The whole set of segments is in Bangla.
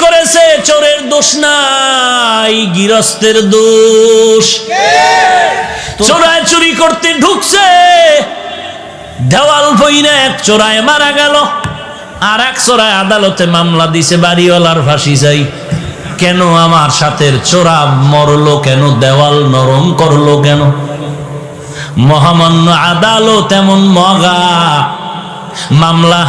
করেছে চোরের দোষ নাই, গৃহস্থের দোষ। চোরায় চুরি করতে ঢুকছে, দেওয়াল বইনা এক চোরায় মারা গেল, আর এক চোরায় আদালতে মামলা দিছে বাড়িওয়ালার ফাঁসি চাই। কেন আমার সাথে চোরা মরলো কেন, দেওয়াল নরম করলো কেন? মহামান্য আদালত এমন মগা, মামলা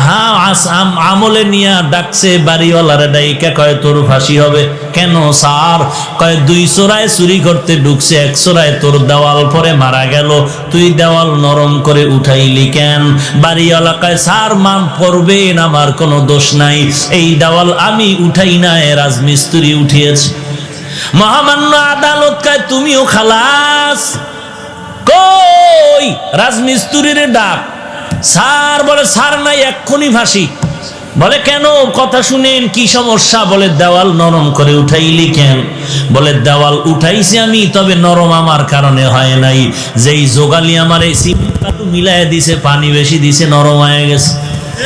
আমলে নিয়ে ডাকছে বাড়িওয়ালারে, ডাইকা কয় তোর ফাঁসি হবে। কেন স্যার? কয় দুই চোরায় চুরি করতে ঢুকছে, এক চোরায় তোর দেওয়াল পরে মারা গেল, তুই দেওয়াল নরম করে উঠাইলি কেন? বাড়িওয়ালা কয় স্যার মাপ করবেন, আমার কোনো দোষ নাই, এই দেওয়াল আমি উঠাই না, রাজমিস্ত্রি উঠিয়েছে। মহামান্য আদালত কয় তুমিও খালাস। কই রাজমিস্ত্রির ডাক। স্যার বলে স্যার নাই, এক্ষুনি ফাঁসি। বলে কেন? কথা শুনেন, কি সমস্যা? বলে দেওয়াল নরম করে উঠাইলি কেন? বলে দেওয়াল উঠাইছি আমি, তবে নরম আমার কারণে হয় নাই, যেই যোগালি আমার এই সিমেন্ট মিলাই দিছে, পানি বেশি দিছে, নরম হয়ে গেছে,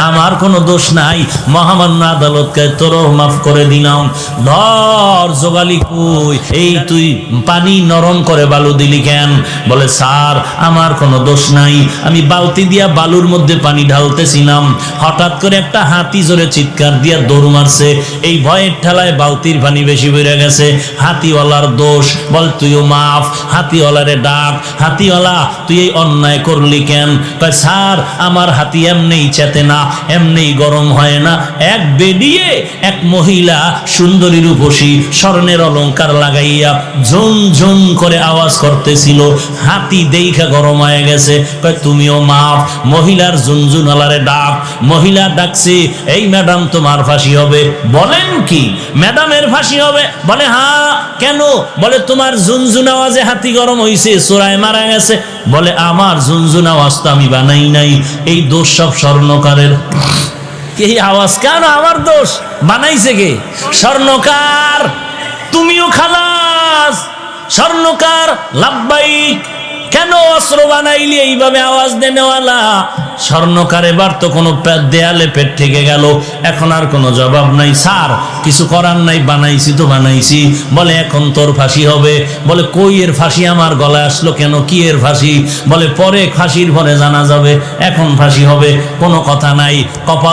আমার কোনো দোষ নাই। মহামান্য আদালতকে তোরও মাফ করে দিলাম। ধর যোগালি কই, এই তুই পানি নরম করে বালু দিলি কেন? বলে স্যার আমার কোনো দোষ নাই, আমি বালতি দিয়া বালুর মধ্যে পানি ঢালতেছিলাম, হঠাৎ করে একটা হাতি জোরে চিৎকার দিয়া দৌড় মারছে, এই ভয়ের ঠেলায় বালতির পানি বেশি বেড়ে গেছে, হাতিওয়ালার দোষ। বল তুইও মাফ। হাতিওয়ালারে ডাক, হাতিওয়ালা তুই এই অন্যায় করলি কেন? কয় স্যার আমার হাতি এমনিই চেতে না, এমনি গরম হয় না, এক বেডিয়ে এক মহিলা সুন্দরী রূপসী স্বর্ণের অলংকার লাগাইয়া ঝুম ঝুম করে আওয়াজ করতেছিল, হাতি দেখা গরম হয়ে গেছে। কয় তুমিও মাফ। মহিলার ঝুনঝুনালারে ডাক, মহিলা ডাকছে, এই ম্যাডাম তোমার ফাঁসি হবে। বলেন কি ম্যাডামের ফাঁসি হবে? বলে হ্যাঁ। কেন? বলে তোমার ঝুনঝুন আওয়াজে হাতি গরম হইছে, চোরায় মারা গেছে। বলে আমার ঝুনঝুন আওয়াজ তো আমি বানাই নাই, এই দোষ সব স্বর্ণকারের। এই আওয়াজ কেন আমার দোষ? বানাইছে কে? স্বর্ণকার। তুমিও খালাস। স্বর্ণকার লাব্বাইক। কেন অস্ত্র বানাইলি এইভাবে আওয়াজ দেনেওয়ালা? স্বর্ণকার এবার তো কোনো দেয়ালে পেট থেকে গেল, এখন আর কোনো জবাব নাই। স্যার কিছু করার নাই, বানাইছি তো বানাইছি। বলে এখন তোর ফাঁসি হবে। বলে কই এর ফাঁসি আমার গলায় আসলো কেন? কি এর ফাঁসি? বলে পরে ফাঁসির পরে জানা যাবে, এখন ফাঁসি হবে, কোনো কথা নাই। কপাল